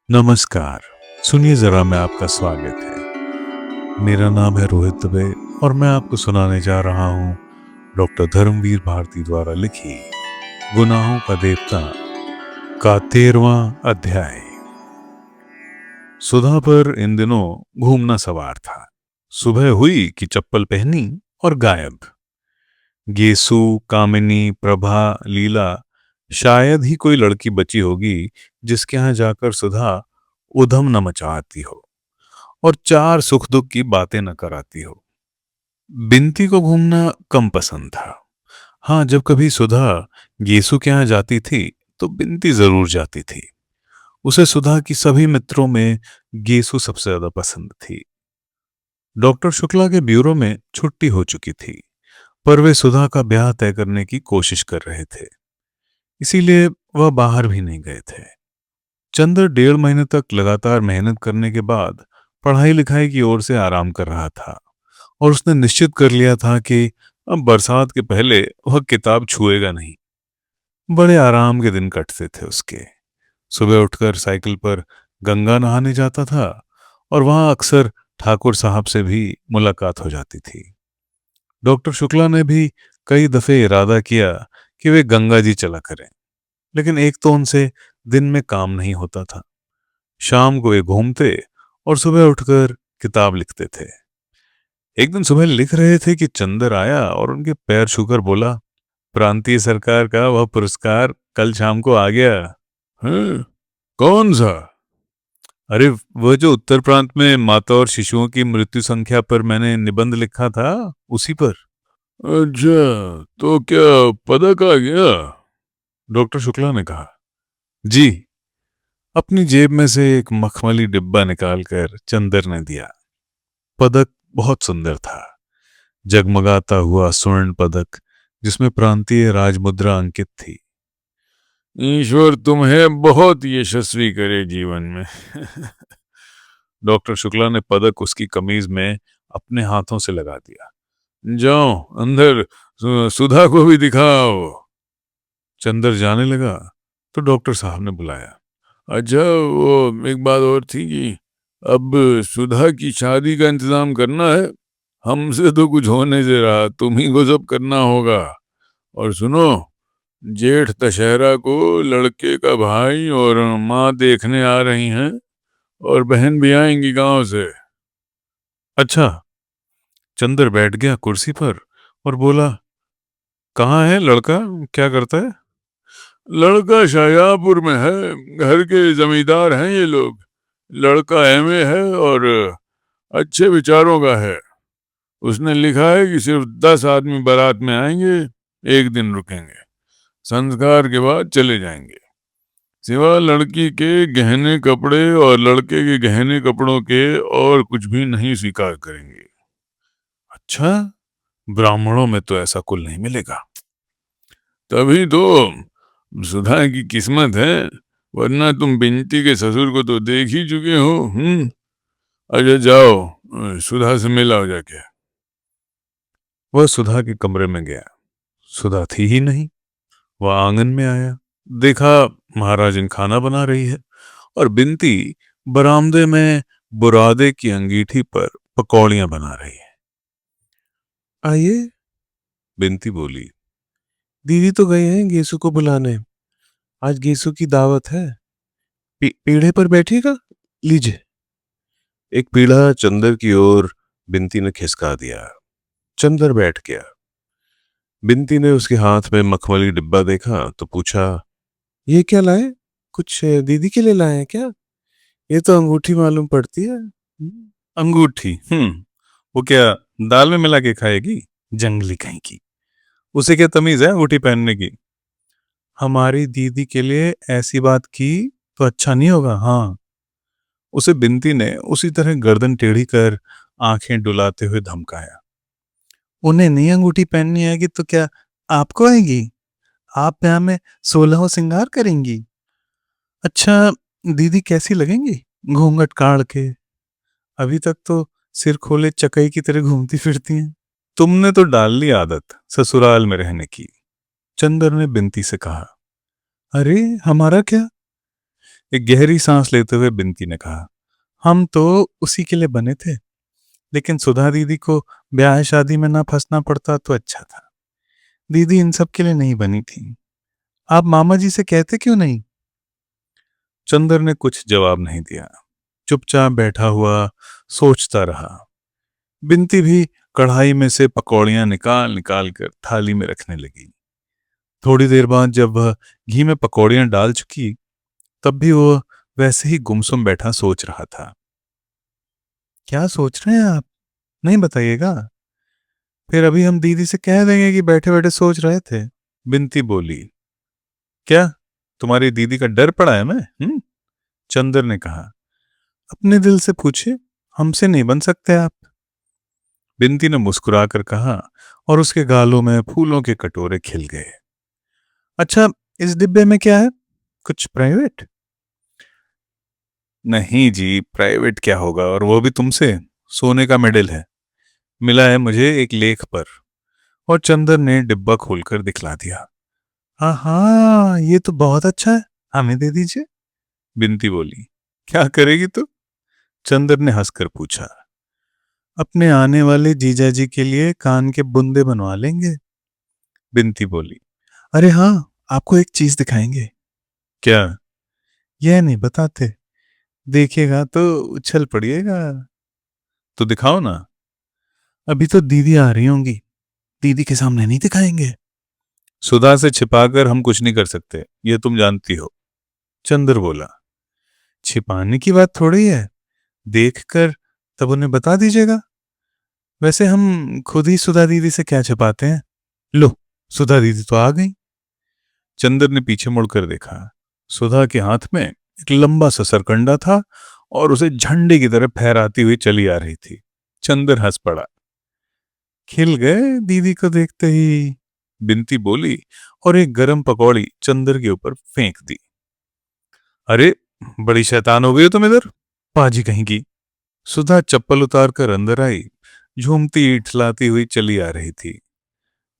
नमस्कार। सुनिए जरा, मैं आपका स्वागत है। मेरा नाम है रोहित दुबे और मैं आपको सुनाने जा रहा हूँ डॉक्टर धर्मवीर भारती द्वारा लिखी गुनाहों का देवता का 13वां अध्याय। सुधा पर इन दिनों घूमना सवार था। सुबह हुई कि चप्पल पहनी और गायब। गेसु, कामिनी, प्रभा, लीला, शायद ही कोई लड़की बची होगी जिसके यहाँ जाकर सुधा उधम न मचाती हो और चार सुख दुख की बातें न कराती हो। बिंती को घूमना कम पसंद था। हाँ, जब कभी सुधा गेसु के यहाँ जाती थी तो बिंती जरूर जाती थी। उसे सुधा की सभी मित्रों में गेसु सबसे ज्यादा पसंद थी। डॉक्टर शुक्ला के ब्यूरो में छुट्टी हो चुकी थी, पर वे सुधा का ब्याह तय करने की कोशिश कर रहे थे, इसीलिए वह बाहर भी नहीं गए थे। चंद्र 1.5 महीने तक लगातार मेहनत करने के बाद पढ़ाई लिखाई की ओर से आराम कर रहा था और उसने निश्चित कर लिया था कि अब बरसात के पहले वह किताब छुएगा नहीं। बड़े आराम के दिन कटते थे उसके। सुबह उठकर साइकिल पर गंगा नहाने जाता था और वहां अक्सर ठाकुर साहब से भी मुलाकात हो जाती थी। डॉक्टर शुक्ला ने भी कई दफे इरादा किया कि वे गंगा जी चला करें, लेकिन एक तो उनसे दिन में काम नहीं होता था। शाम को वे घूमते और सुबह उठकर किताब लिखते थे। एक दिन सुबह लिख रहे थे कि चंदर आया और उनके पैर छूकर बोला, प्रांतीय सरकार का वह पुरस्कार कल शाम को आ गया। हैं? कौन सा? अरे, वह जो उत्तर प्रांत में माता और शिशुओं की मृत्यु संख्या पर मैंने निबंध लिखा था, उसी पर। अच्छा, तो क्या पदक आ गया? डॉक्टर शुक्ला ने कहा। जी। अपनी जेब में से एक मखमली डिब्बा निकालकर चंदर ने दिया। पदक बहुत सुंदर था। जगमगाता हुआ स्वर्ण पदक जिसमें प्रांतीय राजमुद्रा अंकित थी। ईश्वर तुम्हें बहुत यशस्वी करे जीवन में। डॉक्टर शुक्ला ने पदक उसकी कमीज में अपने हाथों से लगा दिया। जाओ अंदर, सुधा को भी दिखाओ। चंदर जाने लगा तो डॉक्टर साहब ने बुलाया। अच्छा, वो एक बात और थी कि अब सुधा की शादी का इंतजाम करना है। हमसे तो कुछ हो नहीं दे रहा, तुम ही को सब करना होगा। और सुनो, जेठ दशहरा को लड़के का भाई और माँ देखने आ रही हैं और बहन भी आएंगी गांव से। अच्छा। चंदर बैठ गया कुर्सी पर और बोला, कहाँ है लड़का, क्या करता है? लड़का शाहजहांपुर में है, घर के जमींदार हैं ये लोग। लड़का एमए है और अच्छे विचारों का है। उसने लिखा है कि सिर्फ 10 आदमी बारात में आएंगे, एक दिन रुकेंगे, संस्कार के बाद चले जाएंगे। सिवा लड़की के गहने कपड़े और लड़के के गहने कपड़ों के और कुछ भी नहीं स्वीकार करेंगे। अच्छा, ब्राह्मणों में तो ऐसा कुल नहीं मिलेगा। तभी तो सुधा की किस्मत है, वरना तुम बिंती के ससुर को तो देख ही चुके हो। अच्छा जाओ, सुधा से मिला हो जाके। वह सुधा के कमरे में गया। सुधा थी ही नहीं। वह आंगन में आया, देखा महाराजन खाना बना रही है और बिंती बरामदे में बुरादे की अंगीठी पर पकौड़ियां बना रही है। आइए, बिंती बोली। दीदी तो गए हैं गेसु को बुलाने। आज गेसु की दावत है। पीढ़े पर बैठिएगा, लीजिए। एक पीढ़ा चंदर की ओर बिंती ने खिसका दिया। चंदर बैठ गया। बिंती ने उसके हाथ में मखमली डिब्बा देखा तो पूछा, ये क्या लाए? कुछ दीदी के लिए लाए हैं क्या? ये तो अंगूठी मालूम पड़ती है। अंगूठी? वो क्या दाल में मिला के खाएगी? जंगली कहीं की। उसे क्या तमीज है अंगूठी पहनने की? हमारी दीदी के लिए ऐसी बात की तो अच्छा नहीं होगा। हाँ। उसे बिंती ने उसी तरह गर्दन टेढ़ी कर आंखें डुलाते हुए धमकाया। उन्हें नहीं अंगूठी पहननी आएगी तो क्या आपको आएगी? आप यहाँ में 16 श्रृंगार करेंगी? अच्छा, दीदी कैसी लगेंगी घूंघट काढ़ के? अभी तक तो सिर खोले चकई की तरह घूमती फिरती हैं। तुमने तो डाल ली आदत ससुराल में रहने की, चंदर ने बिंती से कहा। अरे, हमारा क्या? एक गहरी सांस लेते हुए बिनती ने कहा, हम तो उसी के लिए बने थे, लेकिन सुधा दीदी को ब्याह शादी में ना फंसना पड़ता तो अच्छा था। दीदी इन सब के लिए नहीं बनी थी। आप मामा जी से कहते क्यों नहीं? चंदर ने कुछ जवाब नहीं दिया। चुपचाप बैठा हुआ सोचता रहा। बिनती भी कढ़ाई में से पकौड़ियां निकाल निकाल कर थाली में रखने लगी। थोड़ी देर बाद जब वह घी में पकौड़ियां डाल चुकी, तब भी वो वैसे ही गुमसुम बैठा सोच रहा था। क्या सोच रहे हैं आप? नहीं बताइएगा। फिर अभी हम दीदी से कह देंगे कि बैठे बैठे सोच रहे थे। बिनती बोली। क्या तुम्हारी दीदी का डर पड़ा है मैं? चंदर ने कहा। अपने दिल से पूछे, हमसे नहीं बन सकते आप। बिनती ने मुस्कुराकर कहा और उसके गालों में फूलों के कटोरे खिल गए। अच्छा, इस डिब्बे में क्या है? कुछ प्राइवेट? नहीं जी, प्राइवेट क्या होगा, और वो भी तुमसे। सोने का मेडल है, मिला है मुझे एक लेख पर। और चंदर ने डिब्बा खोलकर दिखला दिया। हाँ हाँ, ये तो बहुत अच्छा है, हमें दे दीजिए। बिनती बोली। क्या करेगी तू? चंदर ने हंसकर पूछा। अपने आने वाले जीजा जी के लिए कान के बुंदे बनवा लेंगे। बिनती बोली। अरे हाँ, आपको एक चीज दिखाएंगे। क्या? यह नहीं बताते, देखिएगा तो उछल पड़िएगा। तो दिखाओ ना। अभी तो दीदी आ रही होंगी, दीदी के सामने नहीं दिखाएंगे। सुधा से छिपाकर हम कुछ नहीं कर सकते, ये तुम जानती हो। चंद्र बोला। छिपाने की बात थोड़ी है, देखकर तब उन्हें बता दीजिएगा। वैसे हम खुद ही सुधा दीदी से क्या छिपाते हैं। लो, सुधा दीदी तो आ गई। चंद्र ने पीछे मुड़कर देखा। सुधा के हाथ में एक लंबा सा सरकंडा था और उसे झंडे की तरह फहराती हुई चली आ रही थी। चंद्र हंस पड़ा। खिल गए दीदी को देखते ही, बिनती बोली और एक गरम पकौड़ी चंद्र के ऊपर फेंक दी। अरे, बड़ी शैतान हो गई हो तुम इधर, पाजी कहीं की। सुधा चप्पल उतार कर अंदर आई, झूमती इठलाती हुई चली आ रही थी।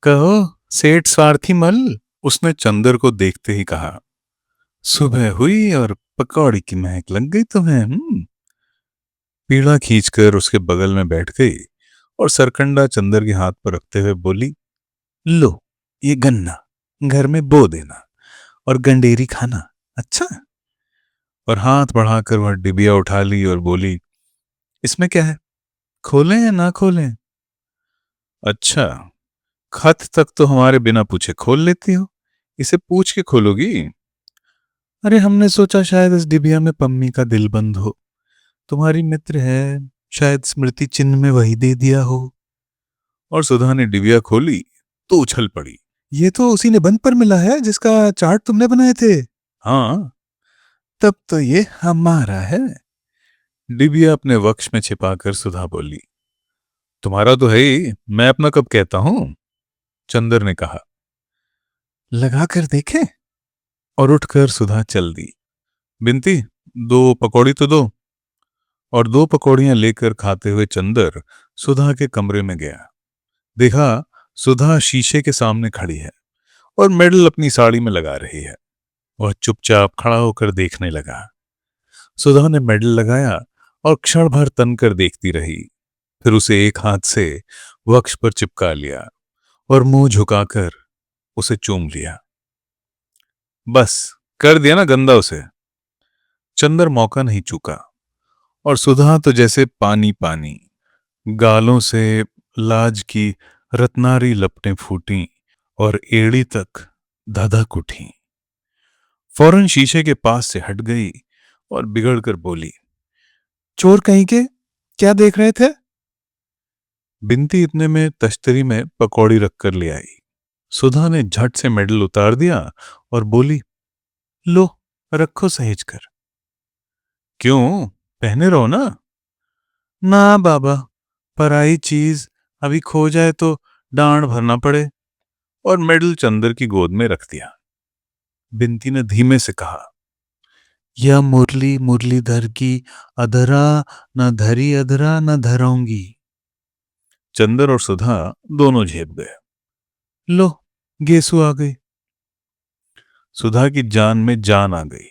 कहो सेठ स्वार्थी मल, उसने चंद्र को देखते ही कहा। सुबह हुई और पकौड़ी की महक लग गई तुम्हें। पीड़ा खींचकर उसके बगल में बैठ गई और सरकंडा चंद्र के हाथ पर रखते हुए बोली, लो, ये गन्ना घर में बो देना और गंडेरी खाना, अच्छा। और हाथ बढ़ाकर वह डिबिया उठा ली और बोली, इसमें क्या है, खोलें या ना खोलें? अच्छा, खत तक तो हमारे बिना पूछे खोल लेती हो, इसे पूछ के खोलोगी? अरे हमने सोचा शायद इस डिबिया में पम्मी का दिल बंद हो, तुम्हारी मित्र है, शायद स्मृति चिन्ह में वही दे दिया हो। और सुधा ने डिबिया खोली तो उछल पड़ी। ये तो उसी ने बंद पर मिला है जिसका चार्ट तुमने बनाए थे। हाँ, तब तो ये हमारा है। डिबिया अपने वक्ष में छिपाकर सुधा बोली। तुम्हारा तो है ही, मैं अपना कब कहता हूं? चंदर ने कहा। लगा कर देखे। और उठकर सुधा चल दी। बिनती, दो पकौड़ी तो दो। और दो पकौड़ियां लेकर खाते हुए चंदर सुधा के कमरे में गया। देखा, सुधा शीशे के सामने खड़ी है और मेडल अपनी साड़ी में लगा रही है। वह चुपचाप खड़ा होकर देखने लगा। सुधा ने मेडल लगाया और क्षण भर तन कर देखती रही। फिर उसे एक हाथ से वक्ष पर चिपका लिया और मुंह झुकाकर उसे चूम लिया। बस कर दिया ना गंदा उसे। चंदर मौका नहीं चूका और सुधा तो जैसे पानी पानी, गालों से लाज की रत्नारी लपटें फूटी और एड़ी तक धधक उठी। फौरन शीशे के पास से हट गई और बिगड़कर बोली, चोर कहीं के, क्या देख रहे थे? बिनती इतने में तश्तरी में पकौड़ी रखकर ले आई। सुधा ने झट से मेडल उतार दिया और बोली, लो, रखो सहेज कर। क्यों, पहने रहो ना। ना बाबा, पराई चीज अभी खो जाए तो डांड भरना पड़े। और मेडल चंदर की गोद में रख दिया। बिनती ने धीमे से कहा, यह मुरली मुरलीधर की अधरा, न धरी अधरा न धराऊंगी। चंदर और सुधा दोनों झेप गए। लो, गेसु आ गई। सुधा की जान में जान आ गई।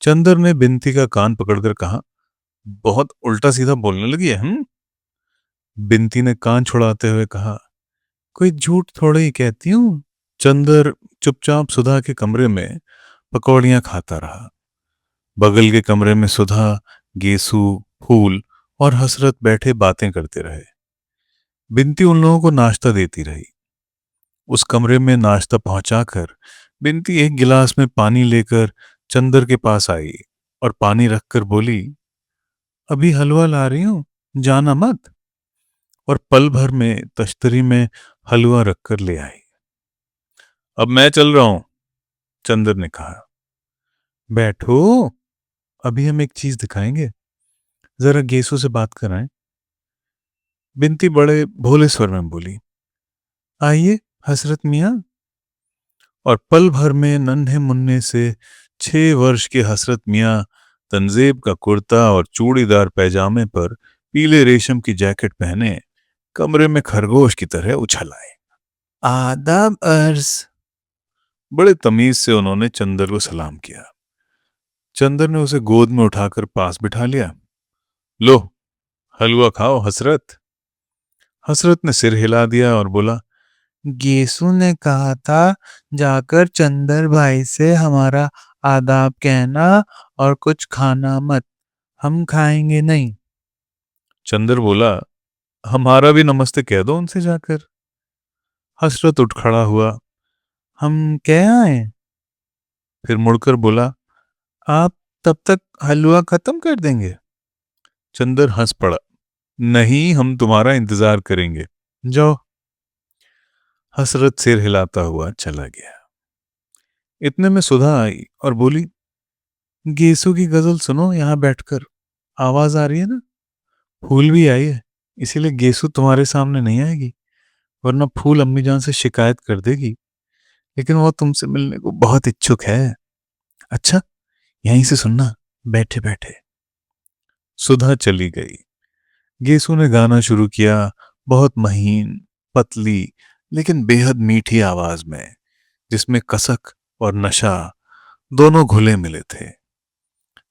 चंदर ने बिनती का कान पकड़कर कहा, बहुत उल्टा सीधा बोलने लगी है। बिनती ने कान छुड़ाते हुए कहा, कोई झूठ थोड़े ही कहती हूँ। चंदर चुपचाप सुधा के कमरे में पकौड़ियां खाता रहा। बगल के कमरे में सुधा, गेसु, फूल और हसरत बैठे बातें करते रहे। बिनती उन लोगों को नाश्ता देती रही। उस कमरे में नाश्ता पहुंचाकर बिनती एक गिलास में पानी लेकर चंदर के पास आई और पानी रखकर बोली, अभी हलवा ला रही हूं, जाना मत। और पल भर में तश्तरी में हलवा रखकर ले आई। अब मैं चल रहा हूं, चंदर ने कहा। बैठो, अभी हम एक चीज दिखाएंगे, जरा गेसू से बात कराएं। बिनती बड़े भोले स्वर में बोली, आइए हसरत मियाँ। और पल भर में नन्हे मुन्ने से 6 वर्ष के हसरत मियाँ तंजेब का कुर्ता और चूड़ीदार पैजामे पर पीले रेशम की जैकेट पहने कमरे में खरगोश की तरह उछल आए। आदाब अर्ज। बड़े तमीज से उन्होंने चंदर को सलाम किया। चंदर ने उसे गोद में उठाकर पास बिठा लिया। लो, हलवा खाओ हसरत। हसरत ने सिर हिला दिया और बोला, गेसू ने कहा था जाकर चंदर भाई से हमारा आदाब कहना और कुछ खाना मत, हम खाएंगे नहीं। चंदर बोला, हमारा भी नमस्ते कह दो उनसे जाकर। हसरत उठ खड़ा हुआ, हम कह आए। फिर मुड़कर बोला, आप तब तक हलवा खत्म कर देंगे। चंदर हंस पड़ा, नहीं, हम तुम्हारा इंतजार करेंगे, जाओ। हसरत सिर हिलाता हुआ चला गया। इतने में सुधा आई और बोली, गेसू की गजल सुनो यहां बैठकर, आवाज आ रही है ना। फूल भी आई है, इसीलिए गेसू तुम्हारे सामने नहीं आएगी, वरना फूल अम्मी जान से शिकायत कर देगी, लेकिन वो तुमसे मिलने को बहुत इच्छुक है। अच्छा, यहीं से सुनना, बैठे बैठे। सुधा चली गई। गेसू ने गाना शुरू किया, बहुत महीन, पतली लेकिन बेहद मीठी आवाज में, जिसमें कसक और नशा दोनों घुले मिले थे।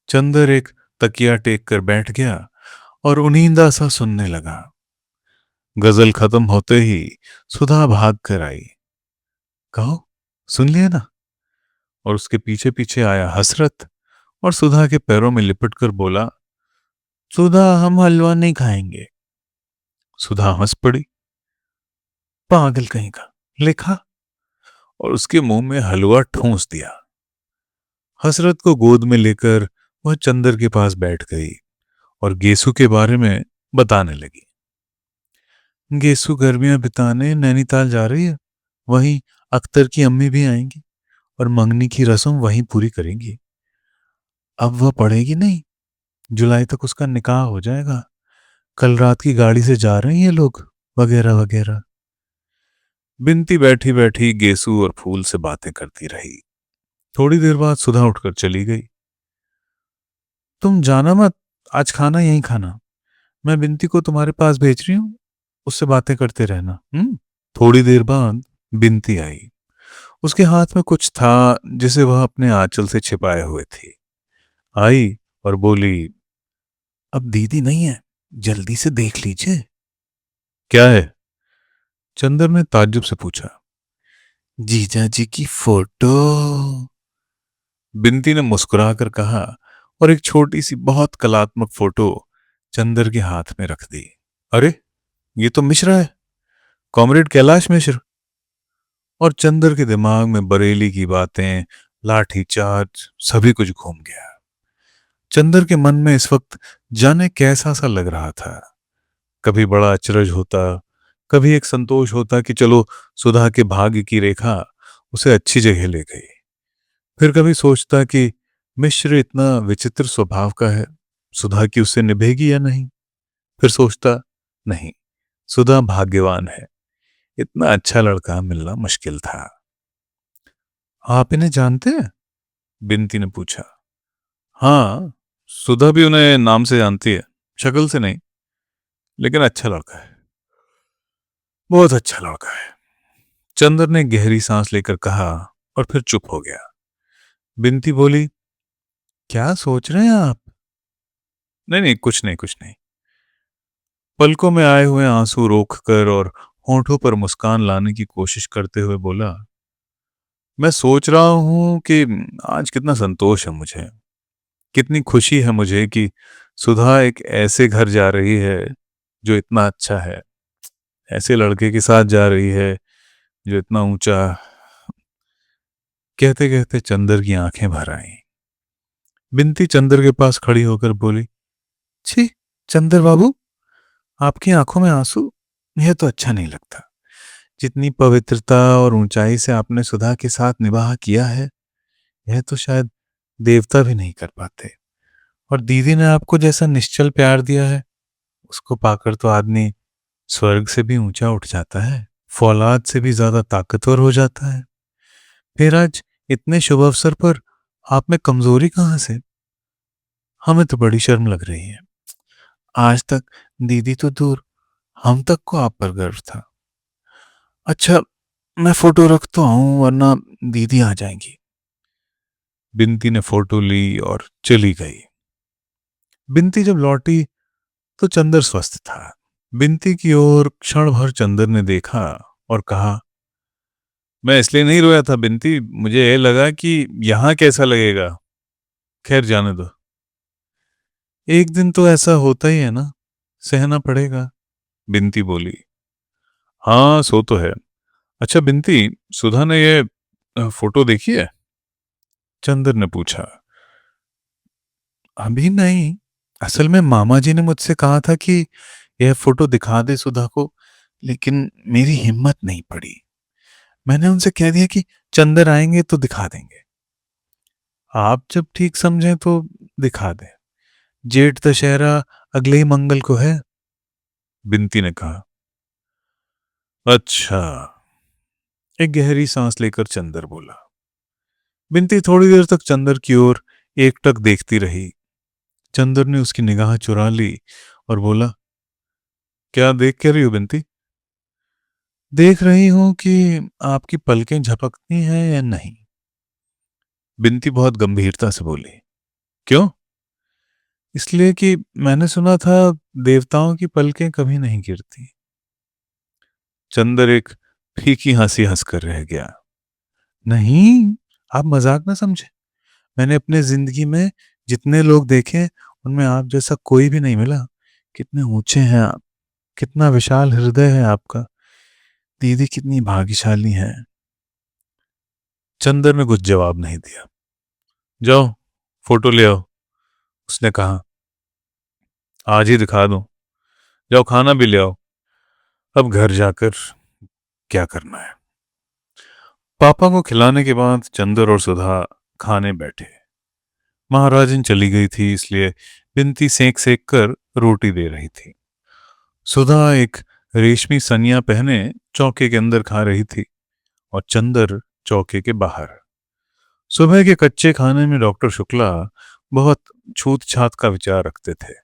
चंदर एक तकिया टेक कर बैठ गया और उनींदा सा सुनने लगा। गजल खत्म होते ही सुधा भाग कर आई। कहो, सुन लिया ना। और उसके पीछे पीछे आया हसरत और सुधा के पैरों में लिपट कर बोला, सुधा हम हलवा नहीं खाएंगे। सुधा हंस पड़ी, पागल कहीं का, लिखा। और उसके मुंह में हलवा ठूंस दिया। हसरत को गोद में लेकर वह चंदर के पास बैठ गई और गेसू के बारे में बताने लगी। गेसू गर्मियां बिताने नैनीताल जा रही है, वहीं अख्तर की अम्मी भी आएंगी और मंगनी की रस्म वहीं पूरी करेंगी। अब वह पढ़ेगी नहीं, जुलाई तक उसका निकाह हो जाएगा। कल रात की गाड़ी से जा रहे हैं ये लोग, वगैरह वगैरह। बिनती बैठी बैठी गेसू और फूल से बातें करती रही। थोड़ी देर बाद सुधा उठकर चली गई। तुम जाना मत, आज खाना यहीं खाना, मैं बिनती को तुम्हारे पास भेज रही हूँ, उससे बातें करते रहना। थोड़ी देर बाद बिनती आई। उसके हाथ में कुछ था जिसे वह अपने आंचल से छिपाए हुए थी। आई और बोली, अब दीदी नहीं है, जल्दी से देख लीजिए। क्या है? चंदर ने ताज्जुब से पूछा। जीजा जी की फोटो। बिनती ने मुस्कुराकर कहा और एक छोटी सी बहुत कलात्मक फोटो चंदर के हाथ में रख दी। अरे, ये तो मिश्रा है, कॉमरेड कैलाश मिश्र। और चंदर के दिमाग में बरेली की बातें, लाठी चार्ज, सभी कुछ घूम गया। चंदर के मन में इस वक्त जाने कैसा सा लग रहा था। कभी बड़ा अचरज होता, कभी एक संतोष होता कि चलो सुधा के भाग्य की रेखा उसे अच्छी जगह ले गई। फिर कभी सोचता कि मिश्र इतना विचित्र स्वभाव का है, सुधा की उससे निभेगी या नहीं। फिर सोचता, नहीं, सुधा भाग्यवान है, इतना अच्छा लड़का मिलना मुश्किल था। आप इन्हें जानते हैं? बिनती ने पूछा। हाँ, सुधा भी उन्हें नाम से जानती है, शक्ल से नहीं, लेकिन अच्छा लड़का है, बहुत अच्छा लड़का है। चंदर ने गहरी सांस लेकर कहा और फिर चुप हो गया। बिनती बोली, क्या सोच रहे हैं आप? नहीं नहीं, कुछ नहीं कुछ नहीं। पलकों में आए हुए आंसू रोककर और होंठों पर मुस्कान लाने की कोशिश करते हुए बोला, मैं सोच रहा हूं कि आज कितना संतोष है मुझे, कितनी खुशी है मुझे कि सुधा एक ऐसे घर जा रही है जो इतना अच्छा है, ऐसे लड़के के साथ जा रही है जो इतना ऊंचा। कहते कहते चंदर की आंखें भर आईं। बिनती चंदर के पास खड़ी होकर बोली, छी, चंदर बाबू, आपकी आंखों में आंसू? यह तो अच्छा नहीं लगता। जितनी पवित्रता और ऊंचाई से आपने सुधा के साथ निभाह किया है, यह तो शायद देवता भी नहीं कर पाते। और दीदी ने आपको जैसा निश्चल प्यार दिया है, उसको पाकर तो आदमी स्वर्ग से भी ऊंचा उठ जाता है, फौलाद से भी ज्यादा ताकतवर हो जाता है। फिर आज इतने शुभ अवसर पर आप में कमजोरी कहाँ से? हमें तो बड़ी शर्म लग रही है। आज तक दीदी तो दूर, हम तक को आप पर गर्व था। अच्छा, मैं फोटो रखता हूं वरना दीदी आ जाएंगी। बिनती ने फोटो ली और चली गई। बिनती जब लौटी तो चंदर स्वस्थ था। बिनती की ओर क्षण भर चंदर ने देखा और कहा, मैं इसलिए नहीं रोया था बिनती, मुझे ये लगा कि यहां कैसा लगेगा। खैर जाने दो। एक दिन तो ऐसा होता ही है ना, सहना पड़ेगा। बिनती बोली, हाँ सो तो है। अच्छा बिनती, सुधा ने ये फोटो देखी है? चंदर ने पूछा। अभी नहीं। असल में मामा जी ने मुझसे कहा था कि यह फोटो दिखा दे सुधा को, लेकिन मेरी हिम्मत नहीं पड़ी। मैंने उनसे कह दिया कि चंदर आएंगे तो दिखा देंगे। आप जब ठीक समझें तो दिखा दें। जेठ दशहरा अगले ही मंगल को है। बिनती ने कहा। अच्छा। एक गहरी सांस लेकर चंदर बोला। बिनती थोड़ी देर तक चंदर की ओर एकटक देखती रही। चंदर ने उसकी निगाह चुरा ली और बोला, क्या देख क्या रही हो बिनती? देख रही हूं कि आपकी पलकें झपकती हैं या नहीं। बिनती बहुत गंभीरता से बोली, क्यों? इसलिए कि मैंने सुना था देवताओं की पलकें कभी नहीं गिरती। चंदर एक फीकी हंसी हंसकर रह गया। नहीं, आप मजाक ना समझे। मैंने अपने जिंदगी में जितने लोग देखे, उनमें आप जैसा कोई भी नहीं मिला। कितने ऊंचे हैं आप, कितना विशाल हृदय है आपका। दीदी कितनी भाग्यशाली है। चंदर ने कुछ जवाब नहीं दिया। जाओ फोटो ले आओ, उसने कहा। आज ही दिखा दूं। जाओ खाना भी ले आओ। अब घर जाकर क्या करना है। पापा को खिलाने के बाद चंदर और सुधा खाने बैठे। महाराजन चली गई थी, इसलिए बिनती सेक सेक कर रोटी दे रही थी। सुधा एक रेशमी सनिया पहने चौके के अंदर खा रही थी और चंदर चौके के बाहर। सुबह के कच्चे खाने में डॉक्टर शुक्ला बहुत छूत छात का विचार रखते थे।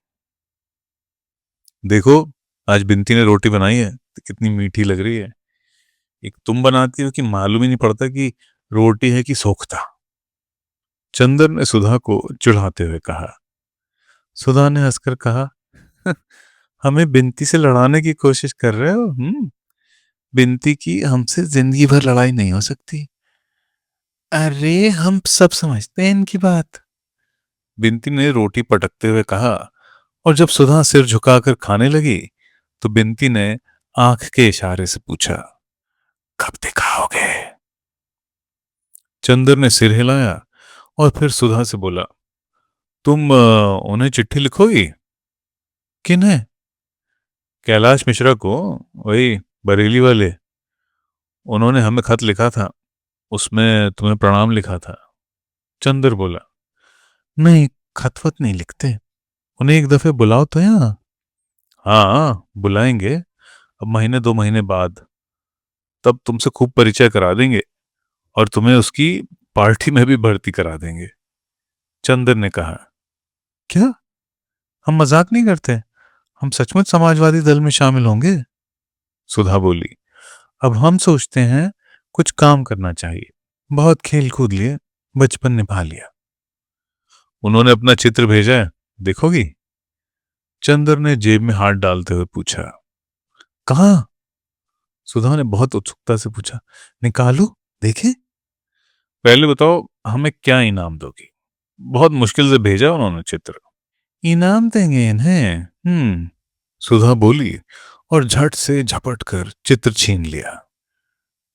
देखो, आज बिनती ने रोटी बनाई है तो कितनी मीठी लग रही है। एक तुम बनाती हो कि मालूम ही नहीं पड़ता कि रोटी है कि सोख्ता। चंदर ने सुधा को चिढ़ाते हुए कहा। सुधा ने हंसकर कहा, हमें बिनती से लड़ाने की कोशिश कर रहे हो? बिनती की हमसे जिंदगी भर लड़ाई नहीं हो सकती। अरे हम सब समझते हैं इनकी बात। बिनती ने रोटी पटकते हुए कहा। और जब सुधा सिर झुकाकर खाने लगी तो बिनती ने आंख के इशारे से पूछा, कब दिखाओगे? चंदर ने सिर हिलाया और फिर सुधा से बोला, तुम उन्हें चिट्ठी लिखोगी? किन्हें? कैलाश मिश्रा को, वही बरेली वाले। उन्होंने हमें खत लिखा था, उसमें तुम्हें प्रणाम लिखा था। चंदर बोला। नहीं, खतवत नहीं लिखते। उन्हें एक दफे बुलाओ तो यहाँ। हाँ बुलाएंगे, अब महीने 2 महीने बाद। तब तुमसे खूब परिचय करा देंगे और तुम्हें उसकी पार्टी में भी भर्ती करा देंगे। चंदर ने कहा। क्या? हम मजाक नहीं करते। हम सचमुच समाजवादी दल में शामिल होंगे। सुधा बोली। अब हम सोचते हैं कुछ काम करना चाहिए। बहुत खेल कूद लिए, बचपन निभा लिया। उन्होंने अपना चित्र भेजा है, देखोगी? चंदर ने जेब में हाथ डालते हुए पूछा। कहाँ? सुधा ने बहुत उत्सुकता से पूछा। निकालो, देखें। पहले बताओ हमें क्या इनाम दोगी? बहुत मुश्किल से भेजा उन्होंने चित्र। इनाम देंगे इन्हें। सुधा बोली और झट से झपट कर चित्र छीन लिया।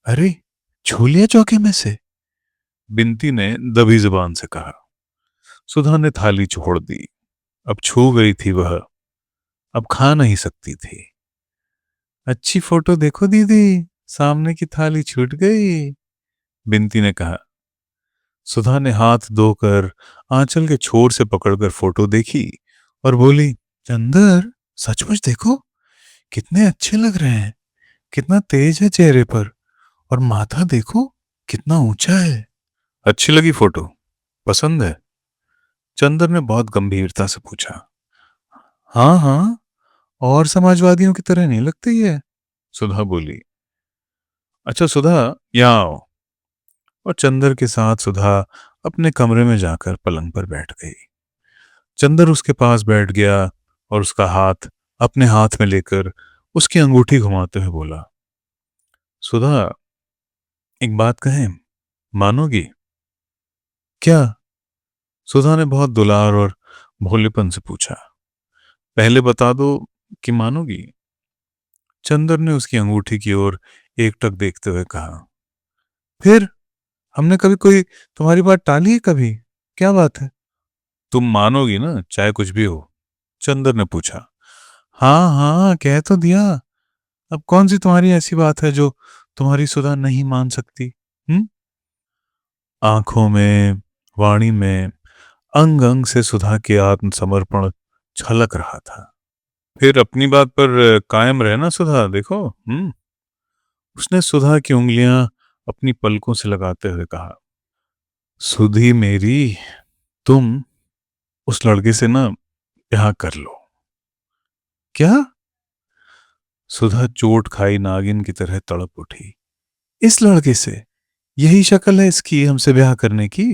अरे, छू लिया चौके में से? बिनती ने दबी जुबान से कहा। सुधा ने थाली छोड़ दी। अब छू गई थी वह, अब खा नहीं सकती थी। अच्छी फोटो देखो दीदी, सामने की थाली छूट गई। बिनती ने कहा। सुधा ने हाथ धोकर आंचल के छोर से पकड़कर फोटो देखी और बोली, चंदर, सचमुच देखो, कितने अच्छे लग रहे हैं। कितना तेज है चेहरे पर, और माथा देखो कितना ऊंचा है। अच्छी लगी फोटो? पसंद है? चंदर ने बहुत गंभीरता से पूछा। हाँ हाँ, और समाजवादियों की तरह नहीं लगती है। सुधा बोली। अच्छा सुधा, यहाँ आओ। और चंदर के साथ सुधा अपने कमरे में जाकर पलंग पर बैठ गई। चंदर उसके पास बैठ गया और उसका हाथ अपने हाथ में लेकर उसकी अंगूठी घुमाते हुए बोला, सुधा, एक बात कहें, मानोगी? क्या? सुधा ने बहुत दुलार और भोलेपन से पूछा। पहले बता दो कि मानोगी? चंदर ने उसकी अंगूठी की ओर एकटक देखते हुए कहा। फिर हमने कभी कोई तुम्हारी बात टाली है कभी? क्या बात है? तुम मानोगी ना, चाहे कुछ भी हो? चंदर ने पूछा। हाँ हाँ, कह तो दिया। अब कौन सी तुम्हारी ऐसी बात है जो तुम्हारी सुधा नहीं मान सकती? हम्म? आंखों में, वाणी में, अंग अंग से सुधा के आत्मसमर्पण छलक रहा था। फिर अपनी बात पर कायम रहना सुधा, देखो। उसने सुधा की उंगलियां अपनी पलकों से लगाते हुए कहा। सुधी मेरी, तुम उस लड़के से ना ब्याह कर लो। क्या? सुधा चोट खाई नागिन की तरह तड़प उठी। इस लड़के से? यही शक्ल है इसकी हमसे ब्याह करने की?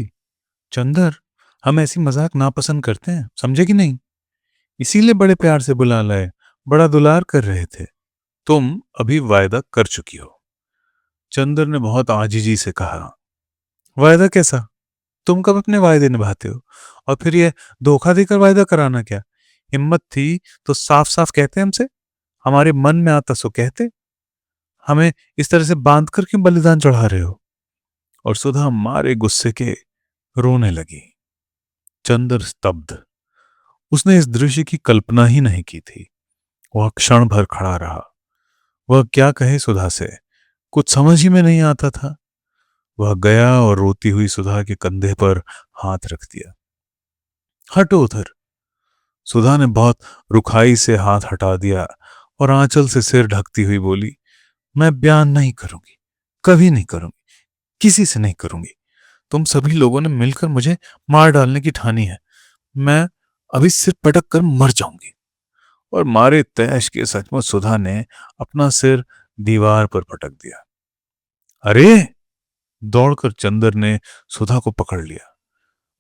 चंदर, हम ऐसी मजाक नापसंद करते हैं, समझे कि नहीं? इसीलिए बड़े प्यार से बुला लाए, बड़ा दुलार कर रहे थे। तुम अभी वायदा कर चुकी हो। चंदर ने बहुत आजीजी से कहा। वायदा कैसा? तुम कब अपने वायदे निभाते हो? और फिर ये धोखा देकर वायदा कराना क्या? हिम्मत थी तो साफ साफ कहते हमसे, हमारे मन में आता सो कहते। हमें इस तरह से बांध कर क्यों बलिदान चढ़ा रहे हो? और सुधा मारे गुस्से के रोने लगी। चंदर स्तब्ध। उसने इस दृश्य की कल्पना ही नहीं की थी। वह क्षण भर खड़ा रहा। वह क्या कहे सुधा से, कुछ समझ ही में नहीं आता था। वह गया और रोती हुई सुधा के कंधे पर हाथ रख दिया। हटो उधर। सुधा ने बहुत रुखाई से हाथ हटा दिया और आंचल से सिर ढकती हुई बोली, मैं बयान नहीं करूंगी, कभी नहीं करूंगी, किसी से नहीं करूंगी। तुम सभी लोगों ने मिलकर मुझे मार डालने की ठानी है। मैं अभी सिर पटक कर मर जाऊंगी। और मारे तैश के सचमुच सुधा ने अपना सिर दीवार पर पटक दिया। अरे! दौड़कर चंदर ने सुधा को पकड़ लिया,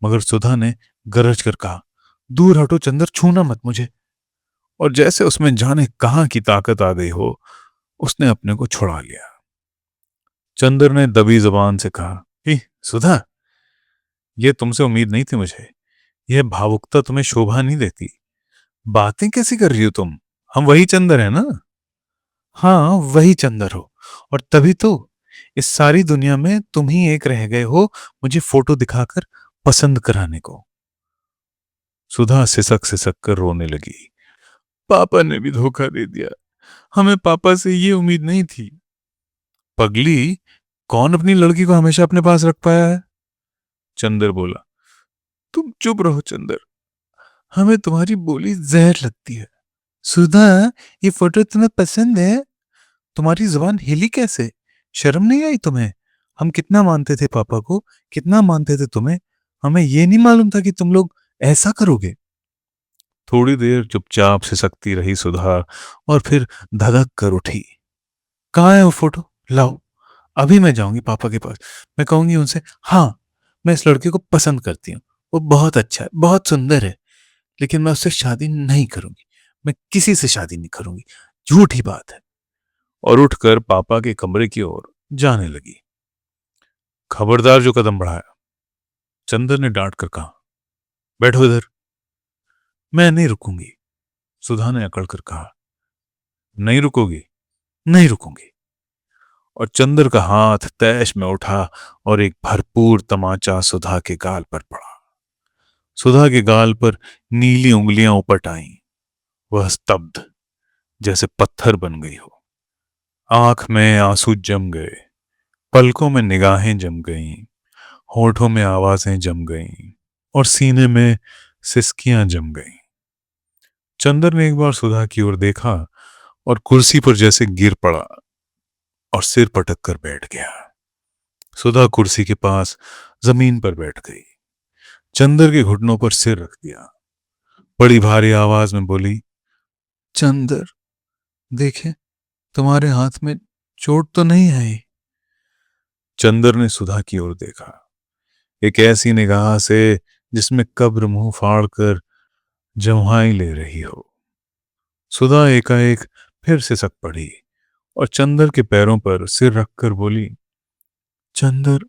मगर सुधा ने गरज कर कहा, दूर हटो चंदर, छूना मत मुझे। और जैसे उसमें जाने कहां की ताकत आ गई हो, उसने अपने को छुड़ा लिया। चंदर ने दबी जुबान से कहा, ही सुधा, यह तुमसे उम्मीद नहीं थी मुझे। यह भावुकता तुम्हें शोभा नहीं देती। बातें कैसी कर रही हो तुम? हम वही चंदर है ना? हाँ, वही चंदर हो। और तभी तो इस सारी दुनिया में तुम ही एक रह गए हो मुझे फोटो दिखाकर पसंद कराने को। सुधा सिसक सिसक कर रोने लगी। पापा ने भी धोखा दे दिया। हमें पापा से ये उम्मीद नहीं थी। पगली, कौन अपनी लड़की को हमेशा अपने पास रख पाया है? चंदर बोला। तुम चुप रहो चंदर। हमें तुम्हारी बोली जहर लगती है। सुधा, ये फोटो तुम्हें पसंद है? तुम्हारी जुबान हिली कैसे? शर्म नहीं आई तुम्हें? हम कितना मानते थे पापा को, कितना मानते थे तुम्हें। हमें ये नहीं मालूम था कि तुम लोग ऐसा करोगे। थोड़ी देर चुपचाप सिसकती रही सुधा और फिर धधक कर उठी। कहाँ है वो फोटो? लाओ, अभी मैं जाऊंगी पापा के पास। मैं कहूंगी उनसे, हाँ, मैं इस लड़के को पसंद करती हूँ। वो बहुत अच्छा है, बहुत सुंदर है, लेकिन मैं उससे शादी नहीं करूंगी। मैं किसी से शादी नहीं करूंगी। झूठी बात है। और उठकर पापा के कमरे की ओर जाने लगी। खबरदार जो कदम बढ़ाया, चंदर ने डांट कर कहा। बैठो इधर। मैं नहीं रुकूंगी, सुधा ने अकड़ कर कहा। नहीं रुकोगी? नहीं रुकूंगी। और चंदर का हाथ तैश में उठा और एक भरपूर तमाचा सुधा के गाल पर पड़ा। सुधा के गाल पर नीली उंगलियां उपट आईं। वह स्तब्ध, जैसे पत्थर बन गई हो। आंख में आंसू जम गए, पलकों में निगाहें जम गईं, होठों में आवाजें जम गईं और सीने में सिसकियां जम गईं। चंदर ने एक बार सुधा की ओर देखा और कुर्सी पर जैसे गिर पड़ा और सिर पटक कर बैठ गया। सुधा कुर्सी के पास जमीन पर बैठ गई, चंदर के घुटनों पर सिर रख दिया। बड़ी भारी आवाज में बोली, चंदर, देखे तुम्हारे हाथ में चोट तो नहीं है? चंदर ने सुधा की ओर देखा, एक ऐसी निगाह से जिसमें कब्र मुंह फाड़ कर जम्हाई ले रही हो। सुधा एकाएक फिर सिसक पड़ी और चंदर के पैरों पर सिर रखकर बोली, चंदर,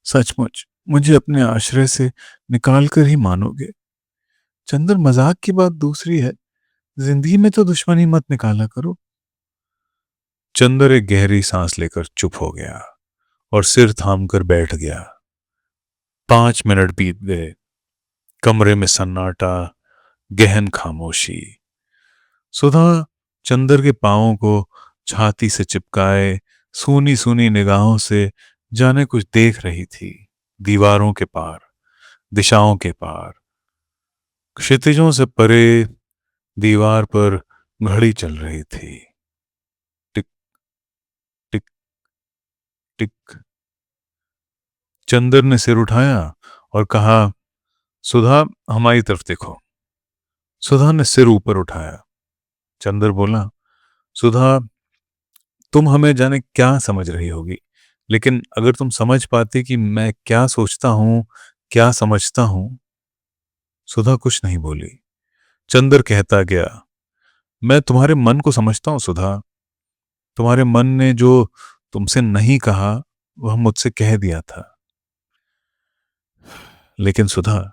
सचमुच मुझे अपने आश्रय से निकाल कर ही मानोगे? चंदर, मजाक की बात दूसरी है, जिंदगी में तो दुश्मनी मत निकाला करो। चंदर एक गहरी सांस लेकर चुप हो गया और सिर थाम कर बैठ गया। 5 मिनट बीत गए। कमरे में सन्नाटा, गहन खामोशी। सुधा चंदर के पांवों को छाती से चिपकाए सूनी सूनी निगाहों से जाने कुछ देख रही थी। दीवारों के पार, दिशाओं के पार, क्षितिजों से परे दीवार पर घड़ी चल रही थी। टिक टिक टिक। चंदर ने सिर उठाया और कहा, सुधा, हमारी तरफ देखो। सुधा ने सिर ऊपर उठाया। चंदर बोला, सुधा, तुम हमें जाने क्या समझ रही होगी, लेकिन अगर तुम समझ पाती कि मैं क्या सोचता हूं, क्या समझता हूं। सुधा कुछ नहीं बोली। चंदर कहता गया, मैं तुम्हारे मन को समझता हूं सुधा। तुम्हारे मन ने जो तुमसे नहीं कहा वह मुझसे कह दिया था। लेकिन सुधा,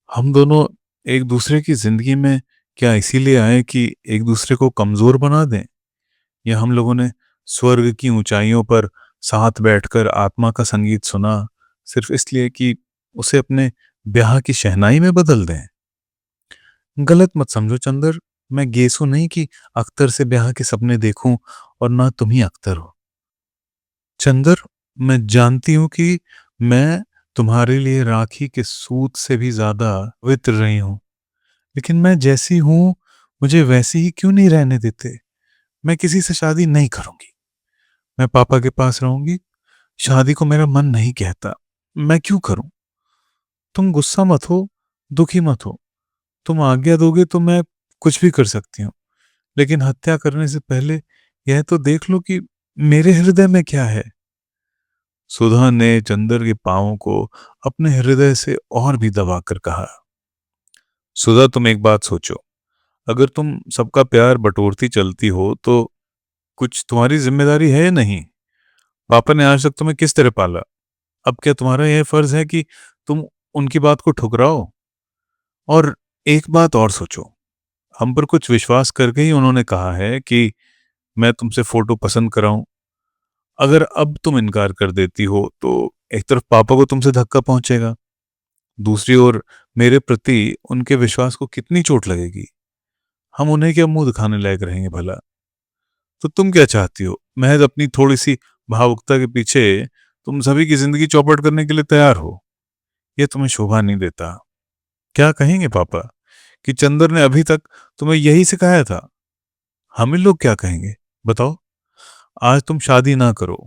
हम दोनों एक दूसरे की जिंदगी में क्या इसीलिए आए कि एक दूसरे को कमजोर बना दें? या हम लोगों ने स्वर्ग की ऊंचाइयों पर साथ बैठकर आत्मा का संगीत सुना सिर्फ इसलिए कि उसे अपने ब्याह की शहनाई में बदल दें? गलत मत समझो चंदर, मैं गेसू नहीं कि अख्तर से ब्याह के सपने देखूं और ना तुम ही अख्तर हो। चंदर, मैं जानती हूं कि मैं तुम्हारे लिए राखी के सूत से भी ज्यादा पवित्र रही हूं, लेकिन मैं जैसी हूं मुझे वैसी ही क्यों नहीं रहने देते? मैं किसी से शादी नहीं करूंगी। मैं पापा के पास रहूंगी। शादी को मेरा मन नहीं कहता। मैं क्यों करूं? तुम गुस्सा मत हो, दुखी मत हो। तुम आज्ञा दोगे तो मैं कुछ भी कर सकती हूँ, लेकिन हत्या करने से पहले यह तो देख लो कि मेरे हृदय में क्या है। सुधा ने चंदर के पांवों को अपने हृदय से और भी दबाकर कहा, सुधा, तुम एक बात सोचो, अगर तुम सबका प्यार बटोरती चलती हो तो कुछ तुम्हारी जिम्मेदारी है या नहीं? पापा ने आज तक तुम्हें किस तरह पाला? अब क्या तुम्हारा यह फर्ज है कि तुम उनकी बात को ठुकराओ? और एक बात और सोचो, हम पर कुछ विश्वास करके ही उन्होंने कहा है कि मैं तुमसे फोटो पसंद कराऊं। अगर अब तुम इनकार कर देती हो तो एक तरफ पापा को तुमसे धक्का पहुंचेगा, दूसरी ओर मेरे प्रति उनके विश्वास को कितनी चोट लगेगी। हम उन्हें क्या मुंह दिखाने लायक रहेंगे भला? तो तुम क्या चाहती हो? महज अपनी थोड़ी सी भावुकता के पीछे तुम सभी की जिंदगी चौपट करने के लिए तैयार हो? यह तुम्हें शोभा नहीं देता। क्या कहेंगे पापा कि चंदर ने अभी तक तुम्हें यही सिखाया था? हम लोग क्या कहेंगे बताओ? आज तुम शादी ना करो,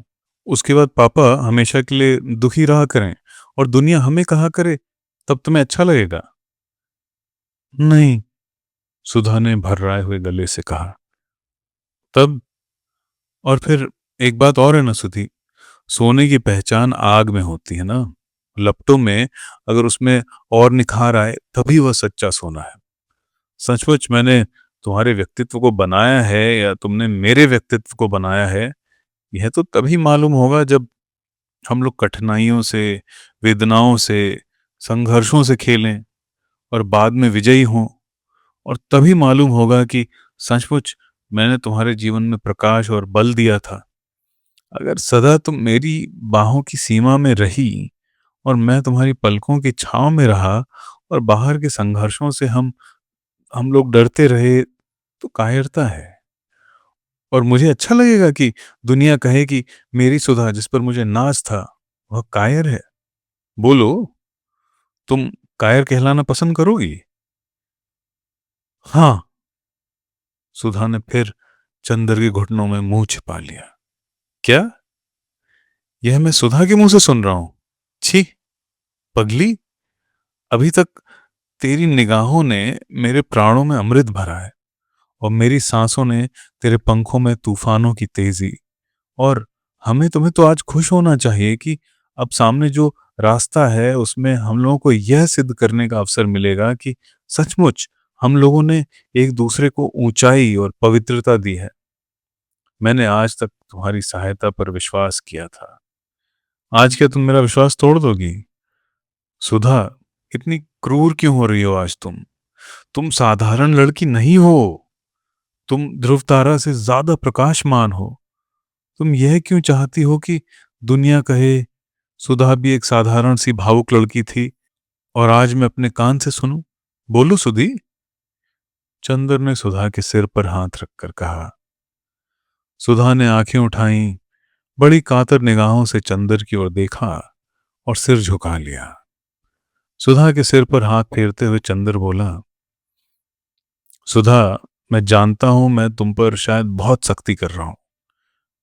उसके बाद पापा हमेशा के लिए दुखी रहा करें और दुनिया हमें कहा करे, तब तुम्हें अच्छा लगेगा? नहीं, सुधा ने भर्राए हुए गले से कहा। तब? और फिर एक बात और है ना सुधी, सोने की पहचान आग में होती है ना। लपटों में अगर उसमें और निखार आए तभी वह सच्चा सोना है। सचमुच मैंने तुम्हारे व्यक्तित्व को बनाया है या तुमने मेरे व्यक्तित्व को बनाया है, यह तो तभी मालूम होगा जब हम लोग कठिनाइयों से, वेदनाओं से, संघर्षों से खेलें और बाद में विजयी हों। और तभी मालूम होगा कि सचमुच मैंने तुम्हारे जीवन में प्रकाश और बल दिया था। अगर सदा तुम मेरी बाहों की सीमा में रही और मैं तुम्हारी पलकों की छाँव में रहा और बाहर के संघर्षों से हम लोग डरते रहे, तो कायरता है। और मुझे अच्छा लगेगा कि दुनिया कहे कि मेरी सुधा जिस पर मुझे नाज़ था, वह कायर है। बोलो, तुम कायर कहलाना पसंद करोगी? हाँ, सुधा ने फिर चंदर के घुटनों में मुंह छिपा लिया। क्या? यह मैं सुधा के मुंह से सुन रहा हूं? छी, पगली, अभी तक तेरी निगाहों ने मेरे प्राणों में अमृत भरा है और मेरी सांसों ने तेरे पंखों में तूफानों की तेजी। और हमें तुम्हें तो आज खुश होना चाहिए कि अब सामने जो रास्ता है उसमें हम लोगों को यह सिद्ध करने का अवसर मिलेगा कि सचमुच हम लोगों ने एक दूसरे को ऊंचाई और पवित्रता दी है। मैंने आज तक तुम्हारी सहायता पर विश्वास किया था, आज क्या तुम मेरा विश्वास तोड़ दोगी? सुधा, इतनी क्रूर क्यों हो रही हो आज तुम साधारण लड़की नहीं हो। तुम ध्रुव तारा से ज्यादा प्रकाशमान हो। तुम यह क्यों चाहती हो कि दुनिया कहे सुधा भी एक साधारण सी भावुक लड़की थी और आज मैं अपने कान से सुनूं? बोलो सुधी। चंद्र ने सुधा के सिर पर हाथ रखकर कहा। सुधा ने आंखें उठाईं, बड़ी कातर निगाहों से चंद्र की ओर देखा और सिर झुका लिया। सुधा के सिर पर हाथ फेरते हुए चंद्र बोला, सुधा, मैं जानता हूं मैं तुम पर शायद बहुत सख्ती कर रहा हूं,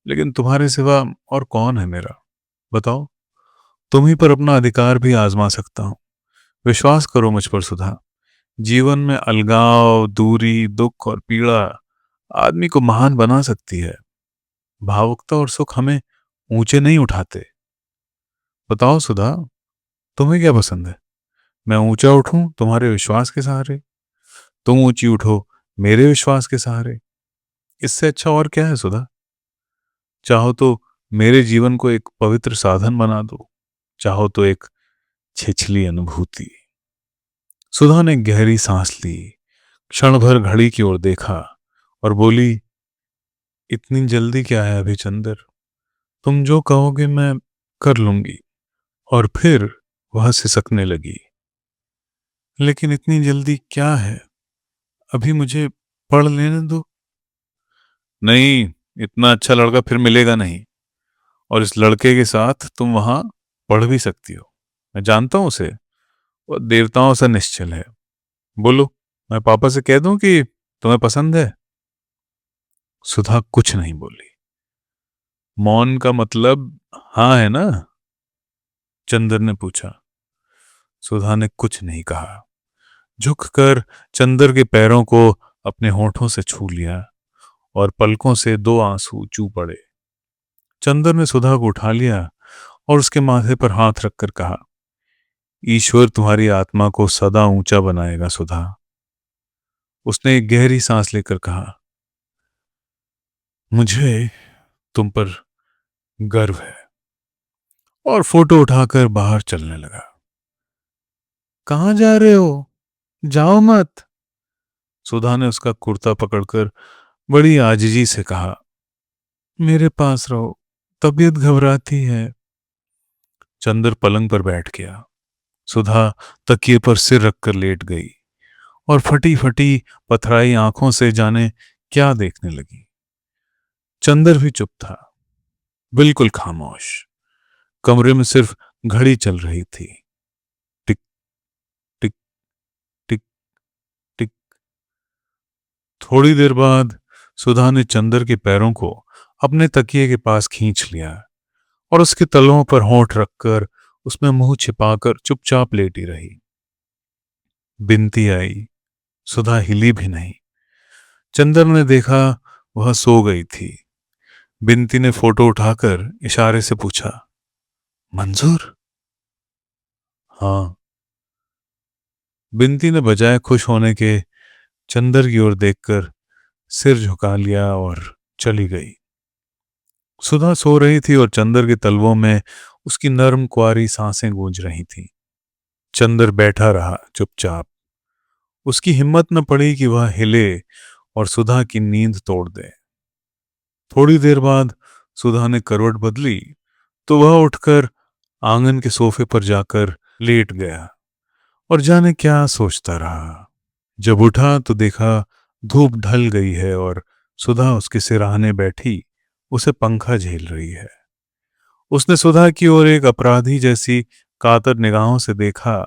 लेकिन तुम्हारे सिवा और कौन है मेरा? बताओ, तुम ही पर अपना अधिकार भी आजमा सकता हूं। विश्वास करो मुझ पर सुधा। जीवन में अलगाव, दूरी, दुख और पीड़ा आदमी को महान बना सकती है। भावुकता और सुख हमें ऊंचे नहीं उठाते। बताओ सुधा, तुम्हें क्या पसंद है? मैं ऊंचा उठूं तुम्हारे विश्वास के सहारे, तुम ऊंची उठो मेरे विश्वास के सहारे। इससे अच्छा और क्या है सुधा? चाहो तो मेरे जीवन को एक पवित्र साधन बना दो, चाहो तो एक छिछली अनुभूति। सुधा ने गहरी सांस ली, क्षण भर घड़ी की ओर देखा और बोली, इतनी जल्दी क्या है अभी चंदर? तुम जो कहोगे मैं कर लूंगी। और फिर वह सिसकने लगी। लेकिन इतनी जल्दी क्या है? अभी मुझे पढ़ लेने दो। नहीं, इतना अच्छा लड़का फिर मिलेगा नहीं। और इस लड़के के साथ तुम वहां पढ़ भी सकती हो। मैं जानता हूं उसे, वो देवताओं से निश्चल है। बोलो, मैं पापा से कह दूं कि तुम्हें पसंद है? सुधा कुछ नहीं बोली। मौन का मतलब हाँ है ना? चंद्र ने पूछा। सुधा ने कुछ नहीं कहा। झुककर चंद्र के पैरों को अपने होठों से छू लिया और पलकों से दो आंसू चू पड़े। चंद्र ने सुधा को उठा लिया और उसके माथे पर हाथ रखकर कहा, ईश्वर तुम्हारी आत्मा को सदा ऊंचा बनाएगा सुधा। उसने एक गहरी सांस लेकर कहा, मुझे तुम पर गर्व है। और फोटो उठाकर बाहर चलने लगा। कहाँ जा रहे हो? जाओ मत। सुधा ने उसका कुर्ता पकड़कर बड़ी आजिजी से कहा, मेरे पास रहो, तबीयत घबराती है। चंद्र पलंग पर बैठ गया। सुधा तकिए पर सिर रखकर लेट गई और फटी फटी पथराई आंखों से जाने क्या देखने लगी। चंद्र भी चुप था, बिल्कुल खामोश। कमरे में सिर्फ घड़ी चल रही थी। टिक टिक टिक टिक। थोड़ी देर बाद सुधा ने चंद्र के पैरों को अपने तकिए के पास खींच लिया और उसके तलवों पर होंठ रखकर उसमें मुंह छिपाकर चुपचाप लेटी रही। बिनती आई, सुधा हिली भी नहीं। चंद्र ने देखा वह सो गई थी। बिनती ने फोटो उठाकर इशारे से पूछा, मंजूर? हाँ। बिनती ने बजाय खुश होने के चंदर की ओर देखकर सिर झुका लिया और चली गई। सुधा सो रही थी और चंदर के तलवों में उसकी नर्म कुंवारी सांसें गूंज रही थीं। चंदर बैठा रहा चुपचाप। उसकी हिम्मत न पड़ी कि वह हिले और सुधा की नींद तोड़ दे। थोड़ी देर बाद सुधा ने करवट बदली तो वह उठकर आंगन के सोफे पर जाकर लेट गया और जाने क्या सोचता रहा। जब उठा तो देखा धूप ढल गई है और सुधा उसके सिरहाने बैठी उसे पंखा झेल रही है। उसने सुधा की ओर एक अपराधी जैसी कातर निगाहों से देखा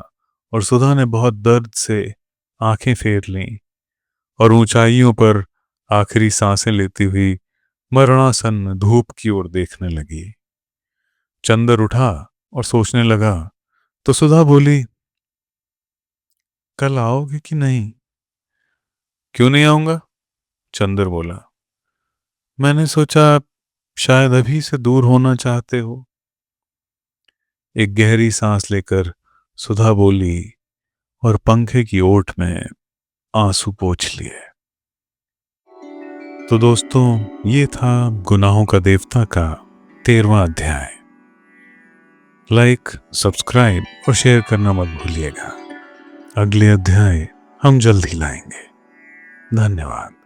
और सुधा ने बहुत दर्द से आंखें फेर लीं और ऊंचाइयों पर आखिरी सांसें लेती हुई मरणासन्न धूप की ओर देखने लगी। चंदर उठा और सोचने लगा तो सुधा बोली, कल आओगे कि नहीं? क्यों नहीं आऊंगा? चंदर बोला, मैंने सोचा शायद अभी से दूर होना चाहते हो। एक गहरी सांस लेकर सुधा बोली और पंखे की ओट में आंसू पोंछ लिए। तो दोस्तों, ये था गुनाहों का देवता का 13वां अध्याय। लाइक, सब्सक्राइब और शेयर करना मत भूलिएगा। अगले अध्याय हम जल्द ही लाएंगे। धन्यवाद।